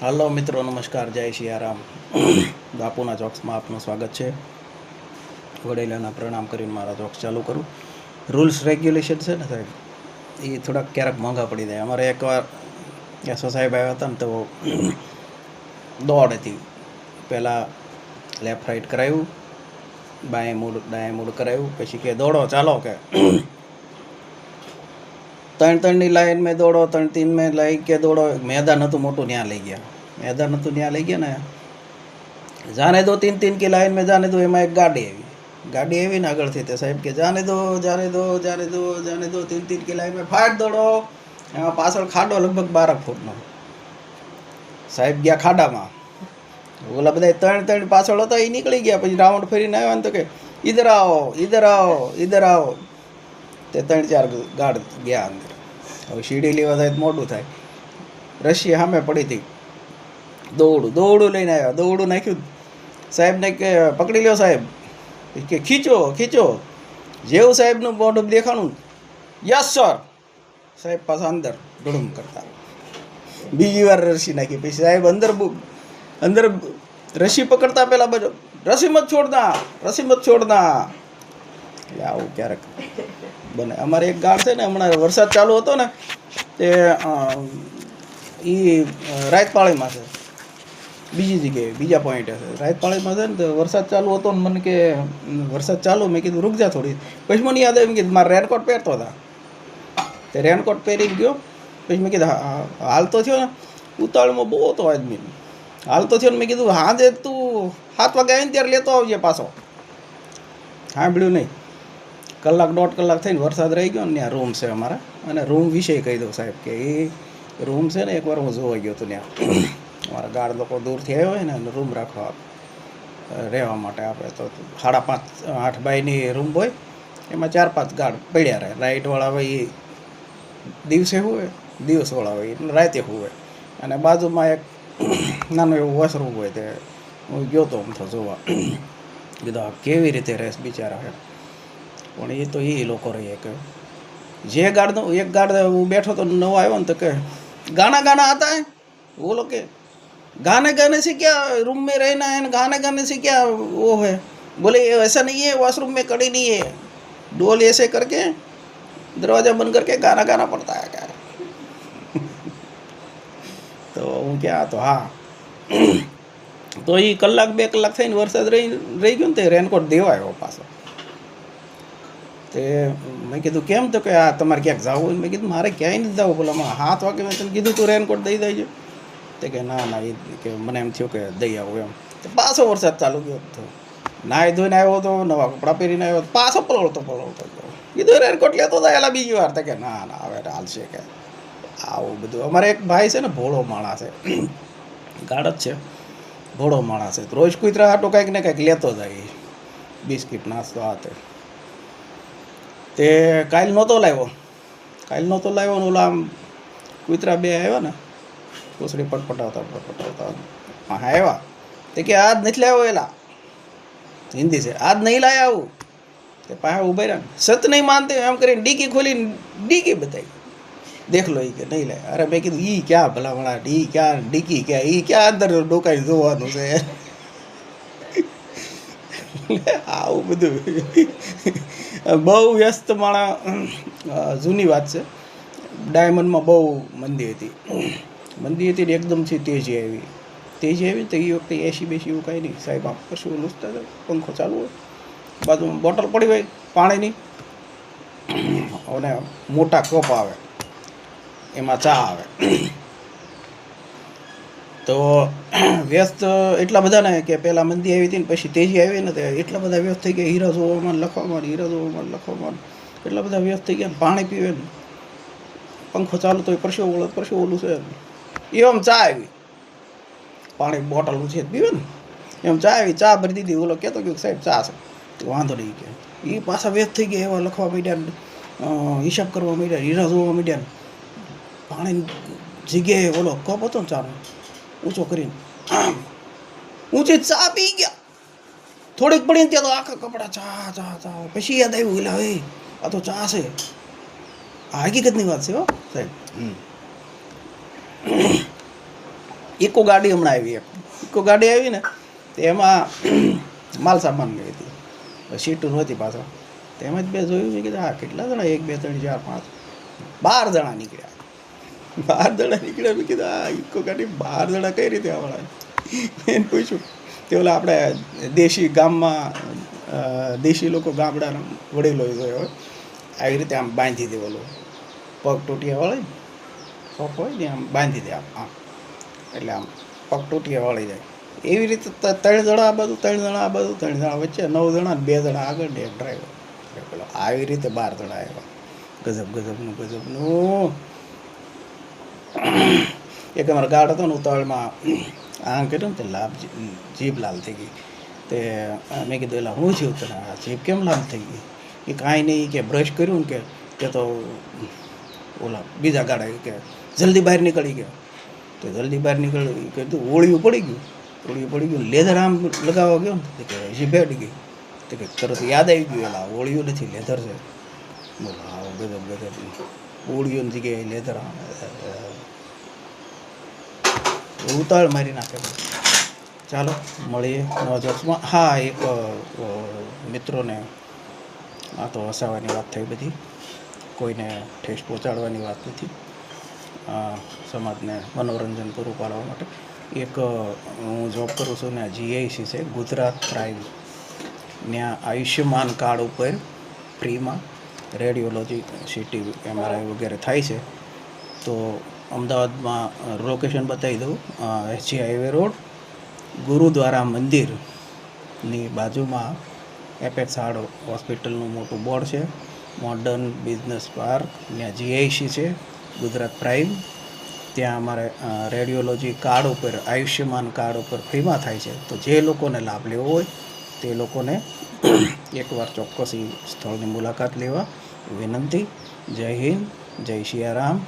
હાલો મિત્રો, નમસ્કાર, જય સિયારામ. બાપુના જોક્સમાં આપનું સ્વાગત છે. વડેલાના પ્રણામ કરીને મારા જોક્સ ચાલુ કરું. રૂલ્સ રેગ્યુલેશન છે ને સાહેબ, એ થોડાક ક્યારેક મોંઘા પડી જાય. અમારે એકવાર એસો સાહેબ આવ્યા હતા ને તો દોડ હતી. પહેલાં લેફ્ટ રાઈટ કરાવ્યું, બાય મૂડ ડાય મૂડ કરાવ્યું, પછી કે દોડો ચાલો કે 3-3ની લાઈન મેં દોડો, 3-3 મેં લાઈ કે દોડો. मैदान હતું મોટું, ત્યાં લઈ ગયા. मैदान હતું ત્યાં લઈ ગયા ને, जाने दो 3-3 की लाइन में जाने दो. એમાં એક ગાડી આવી ને આગળથી તે સાહેબ કે જાને દો 3-3 की लाइन में ફાટ દોડો. એમાં પાછળ ખાડો લગભગ 12 ફૂટનો. સાહેબ ગયા ખાડામાં, ઓલા બધા 3-3 પાછળ હતા એ નીકળી ગયા. પછી રાઉન્ડ ફરીને આવ્યા ને તો કે ઇધર આવો. તે 3-4 ગાર્ડ ગયા અંદર. હવે સીડી લેવા થાય મોડું થાય. રશી સામે પડી હતી. દોડું લઈને આવ્યા, દોડું નાખ્યું. સાહેબને કે પકડી લ્યો સાહેબ, કે ખીચો. જેવું સાહેબનું મોઢું દેખાણું, યસ સર. સાહેબ પાછા અંદર ડુડુમ કરતા. બીજી વાર રસી નાખી. પછી સાહેબ અંદર રસી પકડતા પહેલા બધો રસી મત છોડના. એટલે આવું ક્યારેક બને. અમારે એક ગાઢ છે ને, હમણાં વરસાદ ચાલુ હતો ને, તે એ રાયતપાળીમાં છે. બીજી જગ્યાએ બીજા પોઈન્ટે છે. રાયતપાળીમાં છે ને, તો વરસાદ ચાલુ હતો ને મને કે વરસાદ ચાલુ, મેં કીધું રૂક જા થોડી. પછી મને યાદ આવ્યું, કીધું મારે રેનકોટ પહેરતો હતા. તે રેનકોટ પહેરીને ગયો. પછી મેં કીધું હાલ તો થયો ને, ઉતાળમાં બહુ હતો આદમી. હાલ તો થયો ને, મેં કીધું હાજે તું 7 વાગે આવીને ત્યારે લેતો આવજે પાછો. સાંભળ્યું નહીં. 1-1.5 કલાક થઈને વરસાદ રહી ગયો ને. ત્યાં રૂમ છે અમારા, અને રૂમ વિશે કહી દઉં સાહેબ કે એ રૂમ છે ને, એકવાર હું જોવા ગયો હતો ત્યાં. અમારા ગાર્ડ લોકો દૂરથી આવ્યો હોય ને, રૂમ રાખવા રહેવા માટે આપે તો 5.5-8 બાયની રૂમ હોય. એમાં 4-5 ગાર્ડ પડ્યા રહે. રાઈટવાળા હોય એ દિવસે હોય, દિવસવાળા હોય એટલે રાતે હોય. અને બાજુમાં એક નાનું એવું વોશરૂમ હોય. તે હું ગયો તો આમ તો જોવા. કીધું કેવી રીતે રહેશ બિચારા હે. પણ એ તો એ લોકો રહીએ કે જે ગાર્ડનો એક ગાર્ડ હું બેઠો તો નવો આવ્યો ને, તો કે गाना आता है. वो लोग के गाने से क्या रूम में रहना है, गाने से क्या वो है. बोले ऐसा नहीं है, वॉशरूम में कड़ी नहीं है, डोल ऐसे करके दरवाजा बंद करके गाना पड़ता है क्या. તો હું ક્યાં તો હા તો એ 1-2 કલાક થઈને વરસાદ રહી ગયો ને, તે રેનકોટ દેવાયો પાછો. તે મેં કીધું કેમ, તો કે આ તમારે ક્યાંક જવું. મેં કીધું મારે ક્યાંય નથી જવું. બોલા 7 વાગે મેં તને કીધું તું રેનકોટ દઈ દેજો. તે કે ના એ કે મને એમ થયું કે દઈ આવું એમ. તો પાછો વરસાદ ચાલુ ગયો હતો. નાહી ધોઈને આવ્યો તો, નવા કપડાં પહેરીને આવ્યો, પાછો પલળતો કીધું રેનકોટ લેતો હતા એલા બીજી વાર. તો કે ના હવે હાલશે કે આવું બધું. અમારે એક ભાઈ છે ને, ભોળો માણસ છે, ગાઢ જ છે, ભોળો માણસ છે. રોજ કુતરા હાટો કંઈક ને કંઈક લેતો જાય, બિસ્કિટ નાસ્તો હાથે. તે કાલ નહોતો લાવ્યો ને, ઓલા આમ કૂતરા 2 આવ્યા ને, પૂછડી પટપટાવતા હા આવ્યા. તે કે આજ નથી લાવ્યો એલા, હિન્દી છે, આજ નહીં લાયા આવું. તે પાસે ઉભા રહ્યા ને, સત નહીં માનતે એમ કરીને ડીકી ખોલીને ડીકી બતાવી, દેખ લો એ કે નહીં લાય. અરે મેં કીધું ઈ ક્યાં ભલામણા, ક્યાં ડીકી ક્યાં, ઈ ક્યાં અંદર ડોકાઈ જોવાનું છે. આવું બધું બહુ વ્યસ્ત માણા. જૂની વાત છે. ડાયમંડમાં બહુ મંદી હતી ને, એકદમથી તેજી આવી તો એ વખતે એસી બેસી એવું કાંઈ નહીં. સાહેબ આમ કશું લૂસતા હતા, પંખો ચાલુ હોય, બાજુમાં બોટલ પડી હોય પાણીની, અને મોટા કપ આવે, એમાં ચા આવે. તો વ્યસ્ત એટલા બધા ને કે પહેલાં મંદી આવી હતી ને પછી તેજી આવી ને, એટલા બધા વ્યસ્ત થઈ ગયા. હીરા જોવામાં લખવામાં એટલા બધા વ્યસ્ત થઈ ગયા. પાણી પીવે ને, પંખો ચાલુ તો પરસેવો ઓલું છે એમ. ચા આવી, પાણી બોટલ છે પીવે ને, એમ ચા આવી. ચા ભરી દીધી. ઓલો કહેતો કે સાહેબ ચા છે, તો વાંધો નહીં કે. એ પાછા વ્યસ્ત થઈ ગયા, એવા લખવા માંડ્યા, હિસાબ કરવા માંડ્યા, હીરા જોવા માંડ્યા. પાણી જગ્યાએ ઓલો કપ હતો ને ચાનો, ઊંચો કરીને ઊંચી ચા પી ગયા. થોડીક પડીને ત્યાં તો આખા કપડા ચા. પછી યાદ આવ્યું, એટલે હવે આ તો ચા છે. હકીકતની વાત છે હો સાહેબ. ઇકો ગાડી હમણાં આવી ઇકો ગાડી આવી ને તો એમાં માલ સામાન ગઈ હતી, સીટું નહોતી પાછળ. તેમાં જ બે જોયું, મેં કીધું હા કેટલા જણા, 1 2 3 4 5 12 જણા નીકળ્યા. 12 જણા નીકળ્યા. મેં કીધું આ ઇકો ગાડી 12 જણા કઈ રીતે આવવાના? એને પૂછ્યું તે ઓલા આપણે દેશી ગામમાં દેશી લોકો ગામડાના વડીલો જોયો આવી રીતે આમ બાંધી દે, ઓલો પગ તૂટિયા વળે પગ હોય ને આમ બાંધી દે આમ એટલે આમ પગ તૂટિયા વળી જાય એવી રીતે 3 જણા આ બાજુ 3 જણા આ બાજુ 3 જણા વચ્ચે 9 જણા 2 જણા આગળ ને એક ડ્રાઈવર. પેલો આવી રીતે 12 જણા આવ્યા. ગજબનું એક અમારા ગાઢ હતો ને ઉતાવળમાં આમ કર્યું ને તે લાભ જીભ લાલ થઈ ગઈ. તે મેં કીધું એટલે હું થયું તને આ જીભ કેમ લાલ થઈ ગઈ? એ કાંઈ નહીં કે બ્રશ કર્યું ને કે તો ઓલા બીજા ગાડા કે જલ્દી બહાર નીકળી ગયા. તો જલ્દી બહાર નીકળી કીધું ઓળિયું પડી ગયું લેધર આમ લગાવવા ગયો ને કે જીભે અડી ગઈ. તો કે તરત યાદ આવી ગયું એલા ઓળિયું નથી લેધર છે. બોલો આવો ગજબ ઓળિયું જગ્યાએ લેધર ઉતાળ મારી નાખે. ચાલો મળીએ નવા દિવસમાં. હા, એક મિત્રોને આ તો હસાવવાની વાત થઈ બધી, કોઈને ઠેસ પહોંચાડવાની વાત નથી, સમાજને મનોરંજન પૂરું પાડવા માટે. એક હું જોબ કરું છું ને જીઆઈસી છે ગુજરાત પ્રાઇમ, ત્યાં આયુષ્યમાન કાર્ડ ઉપર ફ્રીમાં રેડિયોલોજી, સીટી MRI વગેરે થાય છે. તો અમદાવાદમાં લોકેશન બતાવી દઉં, SG હાઈવે રોડ, ગુરુદ્વારા મંદિરની બાજુમાં એપેક્સ હાર્ટ હોસ્પિટલનું મોટું બોર્ડ છે, મોડર્ન બિઝનેસ પાર્ક, ત્યાં જીઆઈસી છે ગુજરાત પ્રાઇમ. ત્યાં અમારે રેડિયોલોજી કાર્ડ ઉપર, આયુષ્યમાન કાર્ડ ઉપર ફ્રીમાં થાય છે. તો જે લોકોને લાભ લેવો હોય તે લોકોને એકવાર ચોક્કસ એ સ્થળની મુલાકાત લેવા વિનંતી. જય હિન્દ, જય સિયારામ.